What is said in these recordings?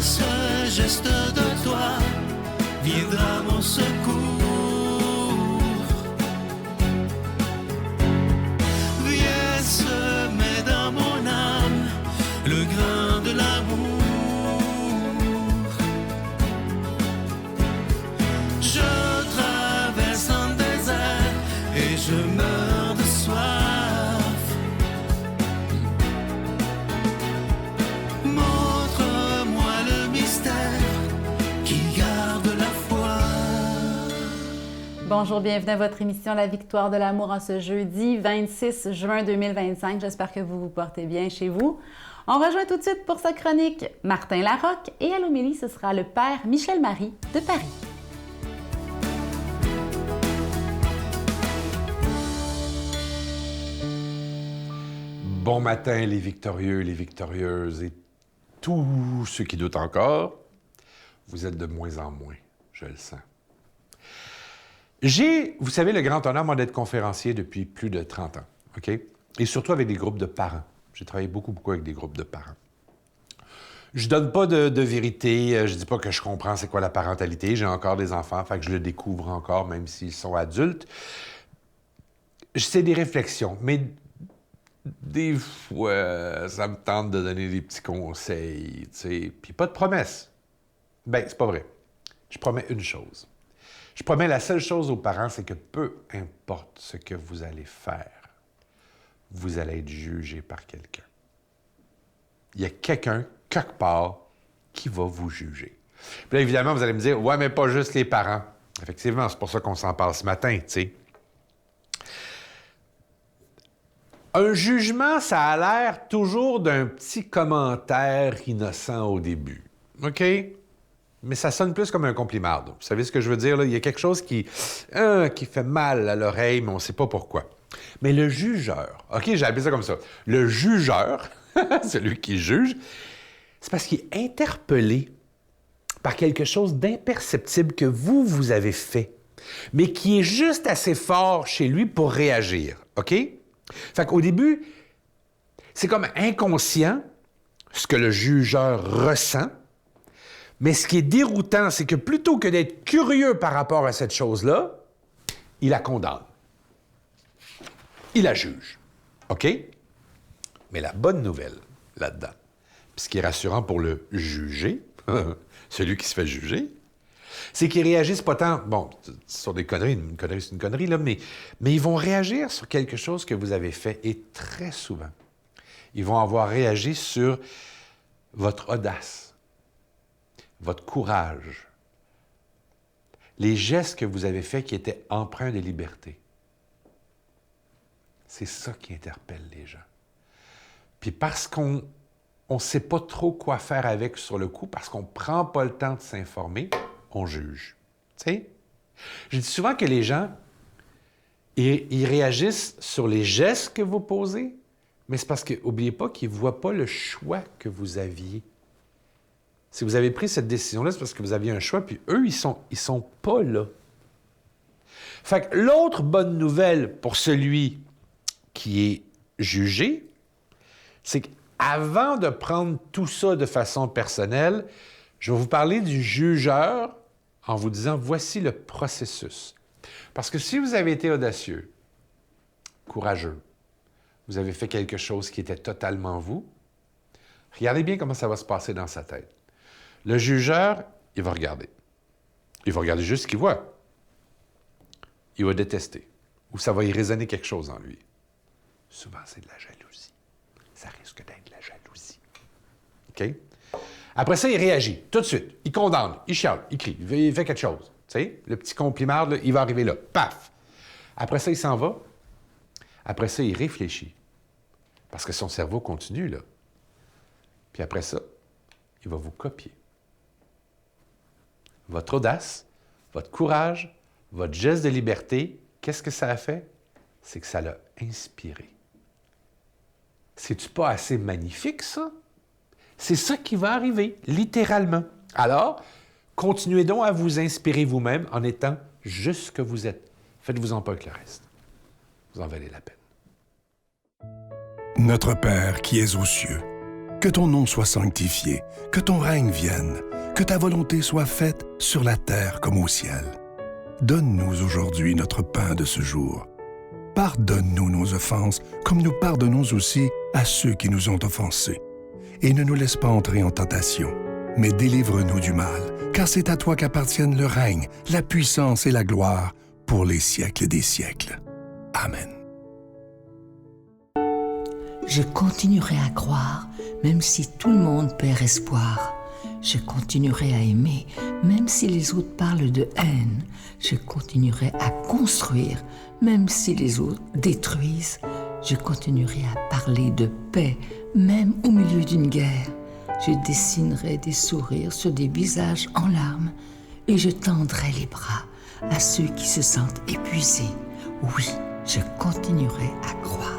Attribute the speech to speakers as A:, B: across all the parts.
A: ce geste de toi viendra mon secours. Viens semer dans mon âme le grain de l'amour. Je traverse un désert et je meurs de soif. Montre-moi le mystère qui garde la foi.
B: Bonjour, bienvenue à votre émission La Victoire de l'amour en ce jeudi 26 juin 2025. J'espère que vous vous portez bien chez vous. On rejoint tout de suite pour sa chronique Martin Larocque et à l'homélie, ce sera le père Michel Marie de Paris.
C: Bon matin, les victorieux, les victorieuses et tous ceux qui doutent encore. Vous êtes de moins en moins, je le sens. J'ai, vous savez, le grand honneur, moi, d'être conférencier depuis plus de 30 ans, OK? Et surtout avec des groupes de parents. J'ai travaillé beaucoup avec des groupes de parents. Je donne pas de vérité, je dis pas que je comprends c'est quoi la parentalité. J'ai encore des enfants, fait que je le découvre encore, même s'ils sont adultes. C'est des réflexions, mais des fois, ça me tente de donner des petits conseils, tu sais. Puis pas de promesses. Ben, c'est pas vrai. Je promets une chose. Je promets la seule chose aux parents, c'est que peu importe ce que vous allez faire, vous allez être jugé par quelqu'un. Il y a quelqu'un, quelque part, qui va vous juger. Puis là, évidemment, vous allez me dire, « Ouais, mais pas juste les parents. » Effectivement, c'est pour ça qu'on s'en parle ce matin, tu sais. Un jugement, ça a l'air toujours d'un petit commentaire innocent au début. OK? Mais ça sonne plus comme un compliment. Vous savez ce que je veux dire? Là? Il y a quelque chose qui fait mal à l'oreille, mais on ne sait pas pourquoi. Mais le jugeur, OK, j'ai appelé ça comme ça. Le jugeur, celui qui juge, c'est parce qu'il est interpellé par quelque chose d'imperceptible que vous avez fait, mais qui est juste assez fort chez lui pour réagir. OK? Fait qu'au début, c'est comme inconscient, ce que le jugeur ressent, mais ce qui est déroutant, c'est que plutôt que d'être curieux par rapport à cette chose-là, il la condamne. Il la juge. OK? Mais la bonne nouvelle là-dedans, puis ce qui est rassurant pour le jugé, celui qui se fait juger, c'est qu'ils réagissent pas tant, bon, sur des conneries, une connerie c'est une connerie, là, mais ils vont réagir sur quelque chose que vous avez fait, et très souvent, ils vont avoir réagi sur votre audace, votre courage, les gestes que vous avez faits qui étaient empreints de liberté. C'est ça qui interpelle les gens. Puis parce qu'on ne sait pas trop quoi faire avec sur le coup, parce qu'on ne prend pas le temps de s'informer, on juge. Tu sais? Je dis souvent que les gens, ils réagissent sur les gestes que vous posez, mais c'est parce que, n'oubliez pas qu'ils ne voient pas le choix que vous aviez. Si vous avez pris cette décision-là, c'est parce que vous aviez un choix, puis eux, ils sont pas là. Fait que l'autre bonne nouvelle pour celui qui est jugé, c'est qu'avant de prendre tout ça de façon personnelle, je vais vous parler du jugeur en vous disant, voici le processus. Parce que si vous avez été audacieux, courageux, vous avez fait quelque chose qui était totalement vous, regardez bien comment ça va se passer dans sa tête. Le jugeur, il va regarder. Il va regarder juste ce qu'il voit. Il va détester. Ou ça va y résonner quelque chose en lui. Souvent, c'est de la jalousie. Ça risque d'être de la jalousie. OK? Après ça, il réagit tout de suite. Il condamne, il chiale, il crie, il fait quelque chose. Tu sais, le petit compliment, là, il va arriver là. Paf! Après ça, il s'en va. Après ça, il réfléchit. Parce que son cerveau continue, là. Puis après ça, il va vous copier. Votre audace, votre courage, votre geste de liberté, qu'est-ce que ça a fait? C'est que ça l'a inspiré. C'est-tu pas assez magnifique, ça? C'est ça qui va arriver, littéralement. Alors, continuez donc à vous inspirer vous-même en étant juste ce que vous êtes. Faites-vous-en pas avec le reste. Vous en valez la peine.
D: Notre Père qui es aux cieux, Que ton nom soit sanctifié, que ton règne vienne, que ta volonté soit faite sur la terre comme au ciel. Donne-nous aujourd'hui notre pain de ce jour. Pardonne-nous nos offenses, comme nous pardonnons aussi à ceux qui nous ont offensés. Et ne nous laisse pas entrer en tentation, mais délivre-nous du mal, car c'est à toi qu'appartiennent le règne, la puissance et la gloire pour les siècles des siècles. Amen.
E: Je continuerai à croire, même si tout le monde perd espoir. Je continuerai à aimer, même si les autres parlent de haine. Je continuerai à construire, même si les autres détruisent. Je continuerai à parler de paix, même au milieu d'une guerre. Je dessinerai des sourires sur des visages en larmes et je tendrai les bras à ceux qui se sentent épuisés. Oui, je continuerai à croire.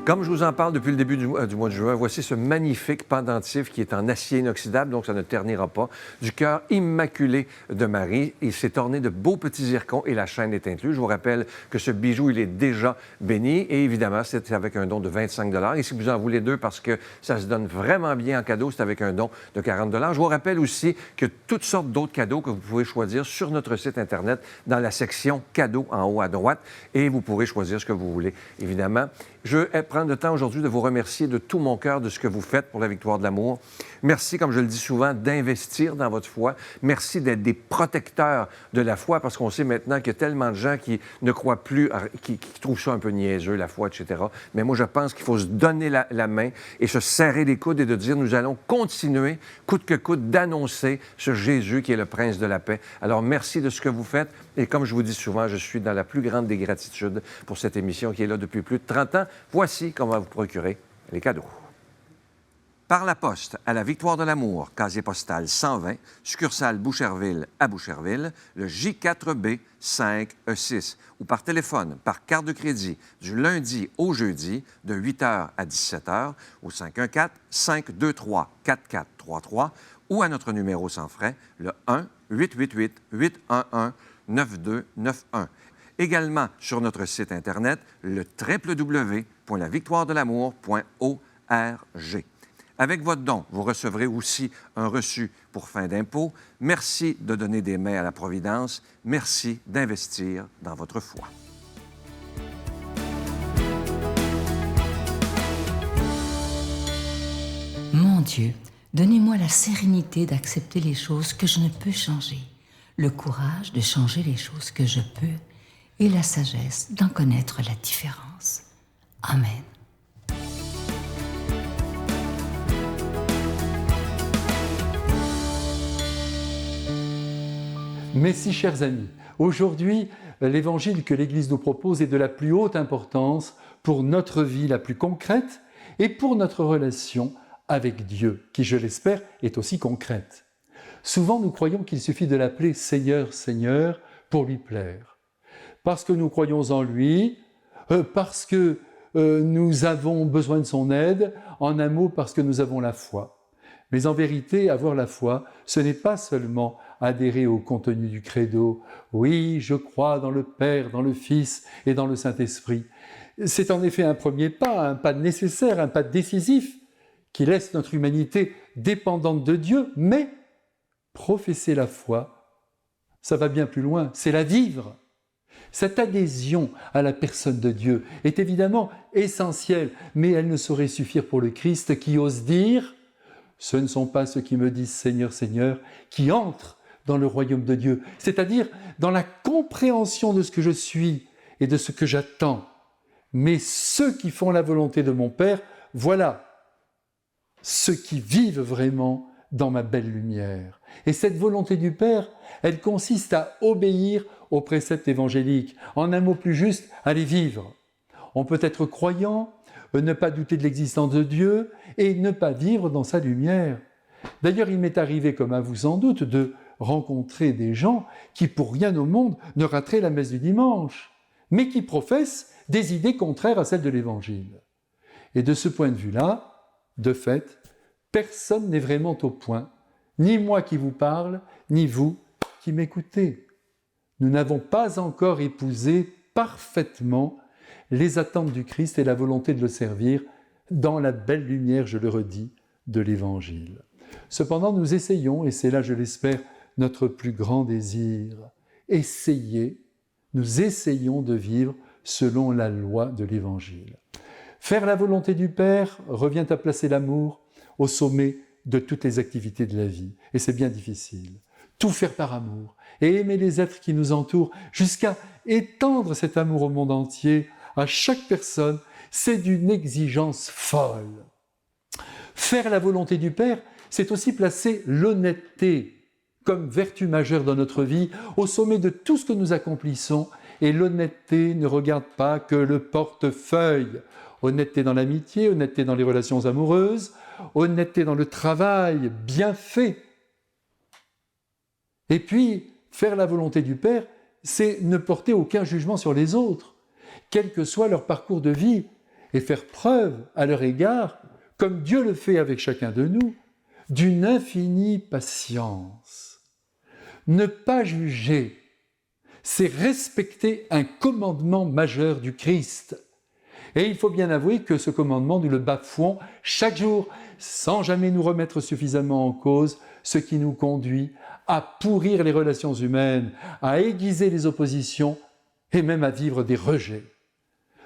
F: Comme je vous en parle depuis le début du mois de juin, voici ce magnifique pendentif qui est en acier inoxydable, donc ça ne ternira pas, du cœur immaculé de Marie. Il s'est orné de beaux petits zircons et la chaîne est inclue. Je vous rappelle que ce bijou, il est déjà béni et évidemment, c'est avec un don de 25 $. Et si vous en voulez deux parce que ça se donne vraiment bien en cadeau, c'est avec un don de 40 $. Je vous rappelle aussi que toutes sortes d'autres cadeaux que vous pouvez choisir sur notre site Internet dans la section cadeaux en haut à droite et vous pourrez choisir ce que vous voulez, évidemment. Je vais prendre le temps aujourd'hui de vous remercier de tout mon cœur de ce que vous faites pour la victoire de l'amour. Merci, comme je le dis souvent, d'investir dans votre foi. Merci d'être des protecteurs de la foi, parce qu'on sait maintenant qu'il y a tellement de gens qui ne croient plus, qui trouvent ça un peu niaiseux, la foi, etc. Mais moi, je pense qu'il faut se donner la main et se serrer les coudes et de dire, nous allons continuer, coûte que coûte, d'annoncer ce Jésus qui est le Prince de la paix. Alors, merci de ce que vous faites. Et comme je vous dis souvent, je suis dans la plus grande des gratitudes pour cette émission qui est là depuis plus de 30 ans. Voici comment vous procurer les cadeaux. Par la poste, à la Victoire de l'amour, casier postal 120, succursale Boucherville à Boucherville, le J4B 5E6. Ou par téléphone, par carte de crédit, du lundi au jeudi, de 8h à 17h, au 514-523-4433, ou à notre numéro sans frais, le 1-888-811-9291. Également sur notre site Internet, le www.lavictoiredelamour.org. Avec votre don, vous recevrez aussi un reçu pour fin d'impôt. Merci de donner des mains à la Providence. Merci d'investir dans votre foi.
E: Mon Dieu, donnez-moi la sérénité d'accepter les choses que je ne peux changer, le courage de changer les choses que je peux et la sagesse d'en connaître la différence. Amen.
G: Mes si chers amis, aujourd'hui, l'évangile que l'Église nous propose est de la plus haute importance pour notre vie la plus concrète et pour notre relation avec Dieu, qui, je l'espère, est aussi concrète. Souvent, nous croyons qu'il suffit de l'appeler Seigneur, Seigneur, pour lui plaire. Parce que nous croyons en lui, parce que nous avons besoin de son aide, en un mot, parce que nous avons la foi. Mais en vérité, avoir la foi, ce n'est pas seulement adhérer au contenu du credo. Oui, je crois dans le Père, dans le Fils et dans le Saint-Esprit. C'est en effet un premier pas, un pas nécessaire, un pas décisif, qui laisse notre humanité dépendante de Dieu, mais professer la foi, ça va bien plus loin, c'est la vivre. Cette adhésion à la personne de Dieu est évidemment essentielle, mais elle ne saurait suffire pour le Christ qui ose dire « Ce ne sont pas ceux qui me disent Seigneur, Seigneur, qui entrent dans le royaume de Dieu, c'est-à-dire dans la compréhension de ce que je suis et de ce que j'attends. Mais ceux qui font la volonté de mon Père, voilà ceux qui vivent vraiment dans ma belle lumière. » Et cette volonté du Père, elle consiste à obéir aux préceptes évangéliques. En un mot plus juste, à les vivre. On peut être croyant, ne pas douter de l'existence de Dieu et ne pas vivre dans sa lumière. D'ailleurs, il m'est arrivé, comme à vous sans doute, de rencontrer des gens qui, pour rien au monde, ne rateraient la messe du dimanche, mais qui professent des idées contraires à celles de l'Évangile. Et de ce point de vue-là, de fait, personne n'est vraiment au point, ni moi qui vous parle, ni vous qui m'écoutez. Nous n'avons pas encore épousé parfaitement les attentes du Christ et la volonté de le servir dans la belle lumière, je le redis, de l'Évangile. Cependant, nous essayons, et c'est là, je l'espère, notre plus grand désir, nous essayons de vivre selon la loi de l'Évangile. Faire la volonté du Père revient à placer l'amour au sommet de toutes les activités de la vie, et c'est bien difficile. Tout faire par amour, et aimer les êtres qui nous entourent, jusqu'à étendre cet amour au monde entier, à chaque personne, c'est d'une exigence folle. Faire la volonté du Père, c'est aussi placer l'honnêteté comme vertu majeure dans notre vie, au sommet de tout ce que nous accomplissons. Et l'honnêteté ne regarde pas que le portefeuille. Honnêteté dans l'amitié, honnêteté dans les relations amoureuses, honnêteté dans le travail bien fait. Et puis, faire la volonté du Père, c'est ne porter aucun jugement sur les autres, quel que soit leur parcours de vie, et faire preuve à leur égard, comme Dieu le fait avec chacun de nous, d'une infinie patience. Ne pas juger, c'est respecter un commandement majeur du Christ. Et il faut bien avouer que ce commandement, nous le bafouons chaque jour, sans jamais nous remettre suffisamment en cause, ce qui nous conduit à pourrir les relations humaines, à aiguiser les oppositions et même à vivre des rejets.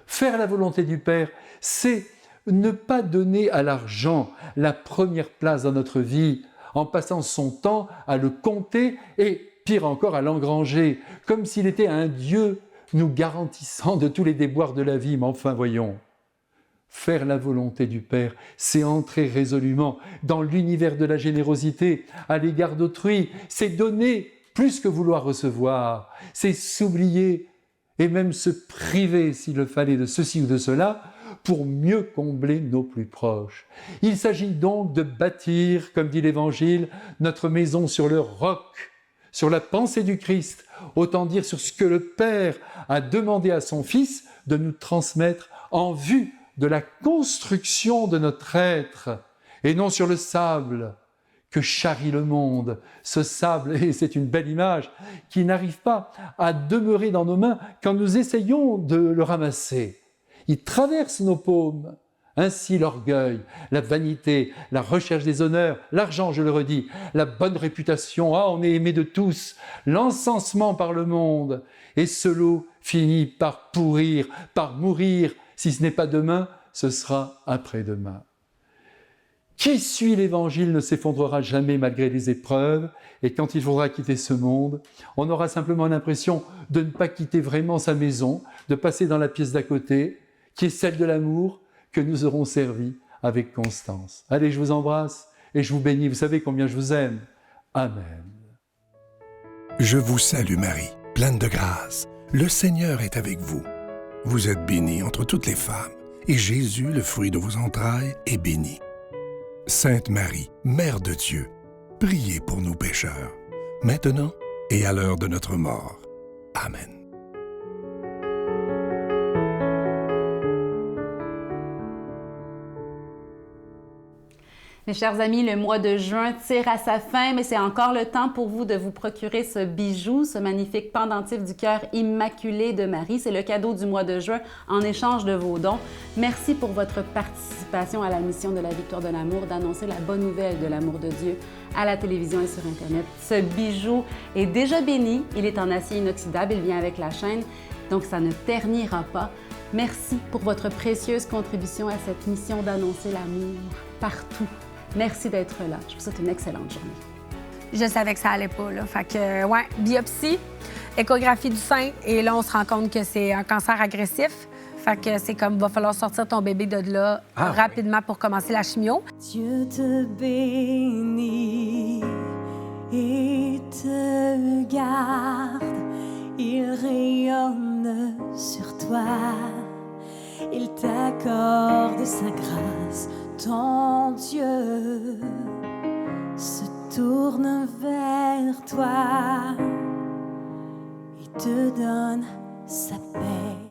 G: Faire la volonté du Père, c'est ne pas donner à l'argent la première place dans notre vie, en passant son temps à le compter et, pire encore, à l'engranger, comme s'il était un Dieu nous garantissant de tous les déboires de la vie. Mais enfin, voyons, faire la volonté du Père, c'est entrer résolument dans l'univers de la générosité à l'égard d'autrui, c'est donner plus que vouloir recevoir, c'est s'oublier et même se priver, s'il le fallait, de ceci ou de cela, pour mieux combler nos plus proches. Il s'agit donc de bâtir, comme dit l'Évangile, notre maison sur le roc, sur la pensée du Christ, autant dire sur ce que le Père a demandé à son Fils de nous transmettre en vue de la construction de notre être, et non sur le sable que charrie le monde, ce sable, et c'est une belle image, qui n'arrive pas à demeurer dans nos mains quand nous essayons de le ramasser. Il traverse nos paumes. Ainsi l'orgueil, la vanité, la recherche des honneurs, l'argent, je le redis, la bonne réputation, on est aimé de tous, l'encensement par le monde, et ce lot finit par pourrir, par mourir, si ce n'est pas demain, ce sera après-demain. Qui suit l'Évangile ne s'effondrera jamais malgré les épreuves, et quand il faudra quitter ce monde, on aura simplement l'impression de ne pas quitter vraiment sa maison, de passer dans la pièce d'à côté, qui est celle de l'amour, que nous aurons servi avec constance. Allez, je vous embrasse et je vous bénis. Vous savez combien je vous aime. Amen.
D: Je vous salue Marie, pleine de grâce. Le Seigneur est avec vous. Vous êtes bénie entre toutes les femmes, et Jésus, le fruit de vos entrailles, est béni. Sainte Marie, Mère de Dieu, priez pour nous pécheurs, maintenant et à l'heure de notre mort. Amen.
B: Mes chers amis, le mois de juin tire à sa fin, mais c'est encore le temps pour vous de vous procurer ce bijou, ce magnifique pendentif du cœur immaculé de Marie. C'est le cadeau du mois de juin en échange de vos dons. Merci pour votre participation à la mission de la Victoire de l'amour, d'annoncer la bonne nouvelle de l'amour de Dieu à la télévision et sur Internet. Ce bijou est déjà béni, il est en acier inoxydable, il vient avec la chaîne, donc ça ne ternira pas. Merci pour votre précieuse contribution à cette mission d'annoncer l'amour partout. Merci d'être là. Je vous souhaite une excellente journée.
H: Je savais que ça allait pas, là. Fait que, ouais, biopsie, échographie du sein, et là, on se rend compte que c'est un cancer agressif. Fait que c'est comme, va falloir sortir ton bébé de là rapidement pour commencer la chimio.
I: Dieu te bénit et te garde. Il rayonne sur toi. Il t'accorde sa grâce. Ton Dieu se tourne vers toi et te donne sa paix.